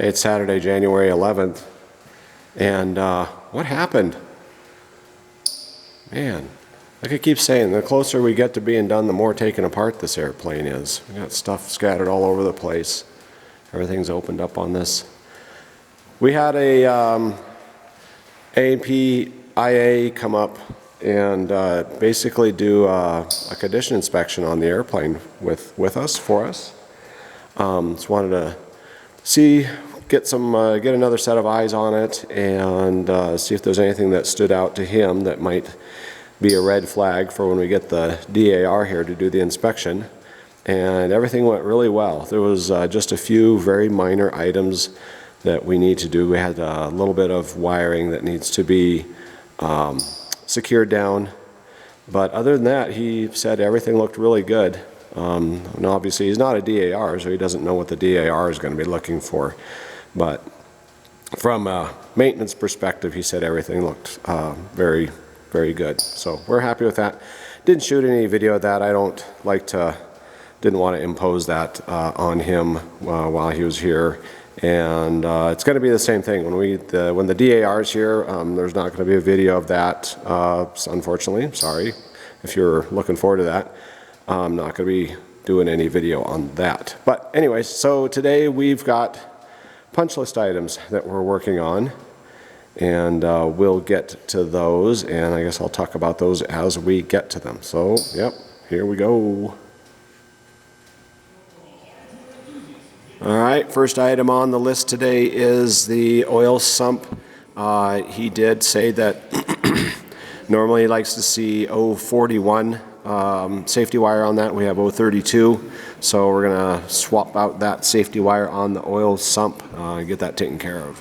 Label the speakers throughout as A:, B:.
A: It's Saturday, January 11th, and what happened? Man, like I keep saying, the closer we get to being done, the more taken apart this airplane is. We got stuff scattered all over the place. Everything's opened up on this. We had a APIA come up and basically do a condition inspection on the airplane with us, for us. Just wanted to see, get another set of eyes on it and see if there's anything that stood out to him that might be a red flag for when we get the DAR here to do the inspection. And everything went really well. There was just a few very minor items that we need to do. We had a little bit of wiring that needs to be secured down, but other than that, he said everything looked really good. And obviously he's not a DAR, so he doesn't know what the DAR is going to be looking for, but from a maintenance perspective, he said everything looked very, very good. So we're happy with that. Didn't shoot any video of that. Didn't want to impose that on him while he was here. And it's going to be the same thing when the DAR is here. There's not going to be a video of that, unfortunately. Sorry if you're looking forward to that. I'm not going to be doing any video on that. But anyways, so today we've got punch list items that we're working on, and we'll get to those, and I guess I'll talk about those as we get to them. So, yep, here we go. All right, first item on the list today is the oil sump. He did say that normally he likes to see 041 safety wire on that. We have 032, so we're gonna swap out that safety wire on the oil sump, get that taken care of.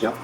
A: Yep.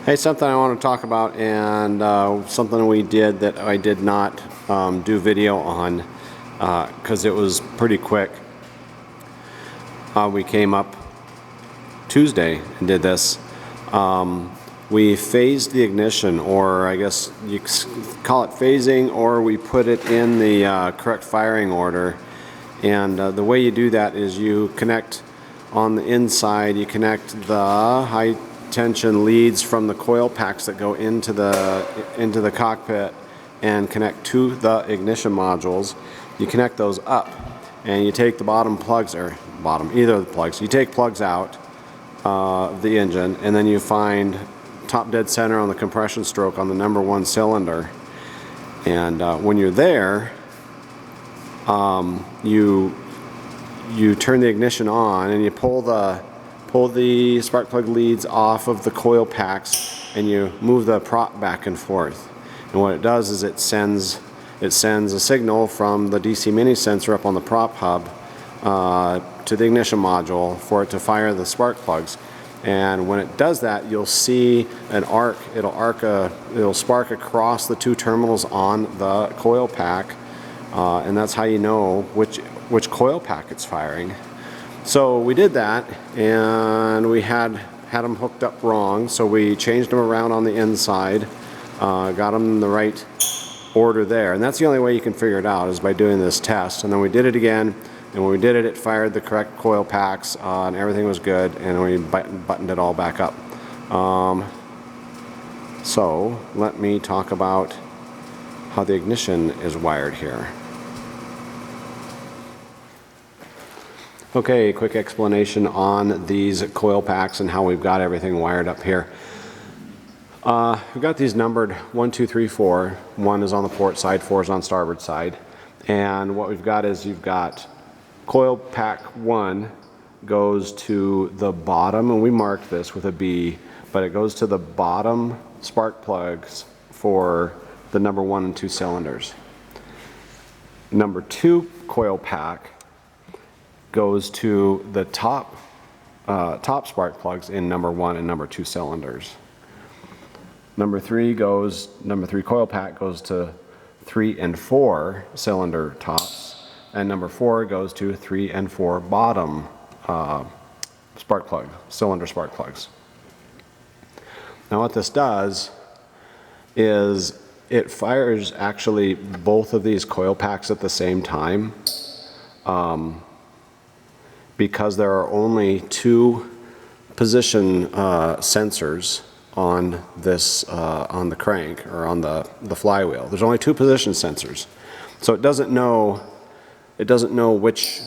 A: Hey, something I want to talk about, and something we did that I did not do video on because it was pretty quick. We came up Tuesday and did this. We phased the ignition, or I guess you call it phasing, or we put it in the correct firing order. And the way you do that is you connect on the inside, you connect the high tension leads from the coil packs that go into the cockpit and connect to the ignition modules. You connect those up, and you take the bottom plugs, or either of the plugs. You take plugs out of the engine, and then you find top dead center on the compression stroke on the number 1 cylinder. And when you're there, you turn the ignition on, and you pull the spark plug leads off of the coil packs, and you move the prop back and forth. And what it does is it sends a signal from the DC mini sensor up on the prop hub to the ignition module for it to fire the spark plugs. And when it does that, you'll see an arc. It'll spark across the 2 terminals on the coil pack, and that's how you know which coil pack it's firing. So we did that, and we had them hooked up wrong, so we changed them around on the inside, got them in the right order there. And that's the only way you can figure it out, is by doing this test. And then we did it again, and when we did it, it fired the correct coil packs, and everything was good, and we buttoned it all back up. So let me talk about how the ignition is wired here. Okay, quick explanation on these coil packs and how we've got everything wired up here. We've got these numbered 1, 2, 3, 4. 1 is on the port side, 4 is on starboard side. And what we've got is you've got coil pack 1 goes to the bottom, and we marked this with a B, but it goes to the bottom spark plugs for the number 1 and 2 cylinders. Number 2 coil pack goes to the top spark plugs in number 1 and number 2 cylinders. Number 3 coil pack goes to 3 and 4 cylinder tops, and number 4 goes to 3 and 4 bottom cylinder spark plugs. Now what this does is it fires actually both of these coil packs at the same time. Because there are only 2 position sensors on this on the crank, or on the flywheel. There's only 2 position sensors, so it doesn't know which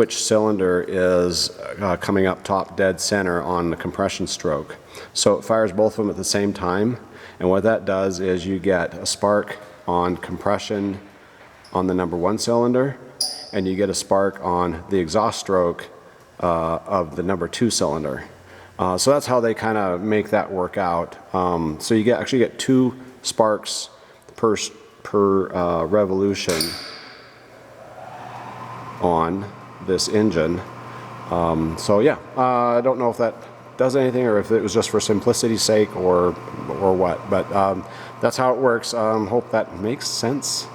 A: cylinder is coming up top dead center on the compression stroke. So it fires both of them at the same time, and what that does is you get a spark on compression on the number 1 cylinder, and you get a spark on the exhaust stroke of the number 2 cylinder. So that's how they kind of make that work out. So you actually get 2 sparks per revolution on this engine. So yeah, I don't know if that does anything, or if it was just for simplicity's sake, or what, but that's how it works. Hope that makes sense.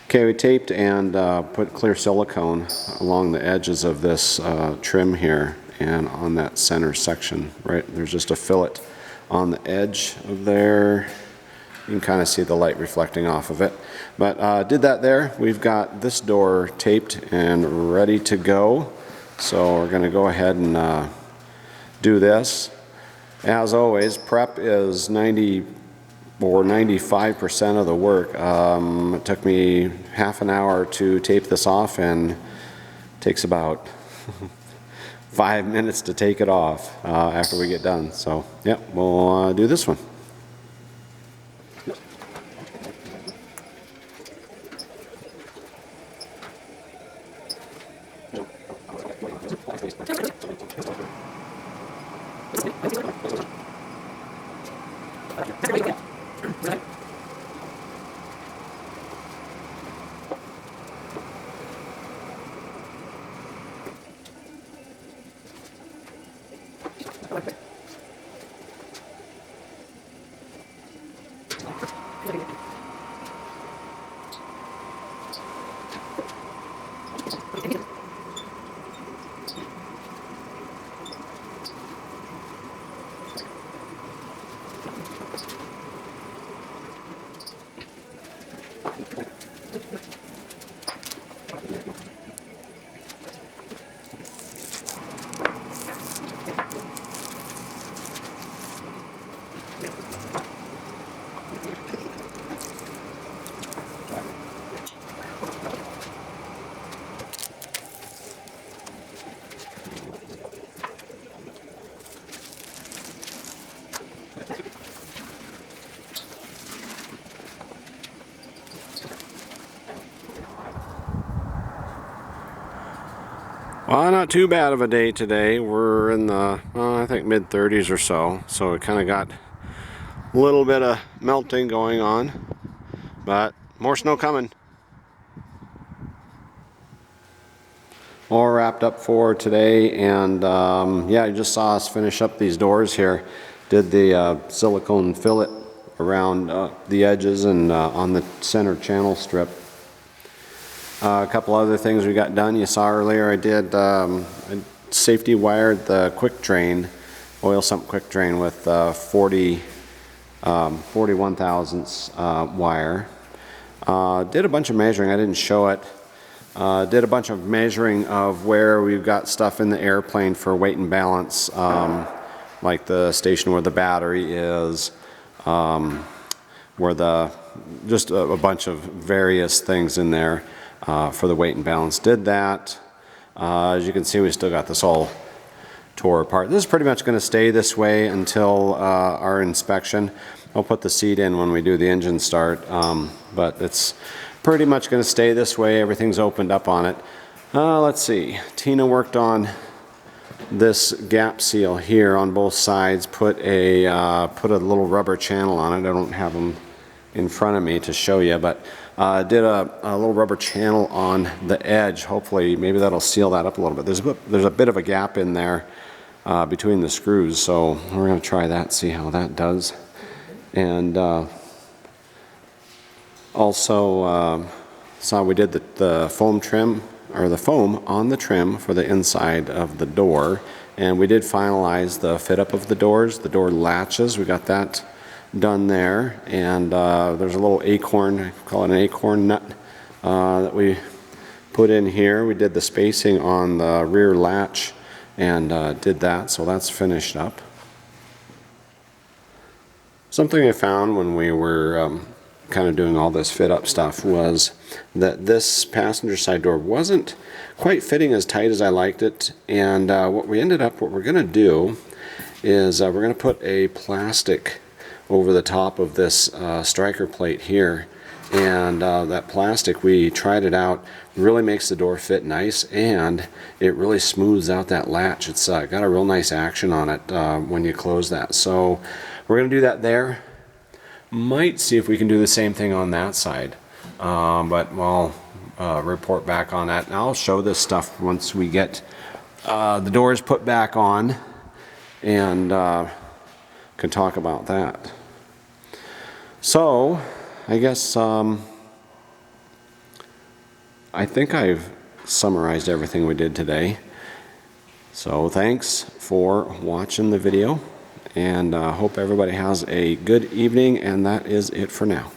A: Okay, we taped and put clear silicone along the edges of this trim here, and on that center section, right, there's just a fillet on the edge of there. You can kind of see the light reflecting off of it. But did that there. We've got this door taped and ready to go. So we're going to go ahead and do this. As always, prep is 90 or 95% of the work. It took me half an hour to tape this off, and takes about 5 minutes to take it off after we get done. So yeah, we'll do this one. Well, not too bad of a day today. We're in the, I think mid-30s or so. So it kind of got a little bit of melting going on, but more snow coming. All wrapped up for today, and yeah, you just saw us finish up these doors here. Did the silicone fillet around the edges and on the center channel strip. A couple other things we got done. You saw earlier I did I safety wired the quick drain, oil sump quick drain with 41 thousandths wire. Did a bunch of measuring. I didn't show it. Did a bunch of measuring of where we've got stuff in the airplane for weight and balance, like the station where the battery is, where just a bunch of various things in there for the weight and balance. Did that. As you can see, we still got this all tore apart. This is pretty much going to stay this way until our inspection. I'll put the seat in when we do the engine start, but it's pretty much going to stay this way. Everything's opened up on it. Let's see. Tina worked on this gap seal here on both sides. Put a little rubber channel on it. I don't have them in front of me to show you, but did a little rubber channel on the edge. Hopefully, maybe that'll seal that up a little bit. There's a bit of a gap in there between the screws, so we're going to try that, see how that does. And also saw we did the foam trim, or the foam on the trim for the inside of the door, and we did finalize the fit up of the doors, the door latches. We got that done there, and there's a little acorn, I call it an acorn nut, that we put in here. We did the spacing on the rear latch and did that, so that's finished up. Something I found when we were kind of doing all this fit up stuff was that this passenger side door wasn't quite fitting as tight as I liked it, and what we're going to do is we're going to put a plastic over the top of this striker plate here, and that plastic, we tried it out, really makes the door fit nice, and it really smooths out that latch. It's got a real nice action on it when you close that. So we're going to do that there. Might see if we can do the same thing on that side, but I'll report back on that, and I'll show this stuff once we get the doors put back on, and can talk about that. So I guess I think I've summarized everything we did today. So thanks for watching the video, and hope everybody has a good evening, and that is it for now.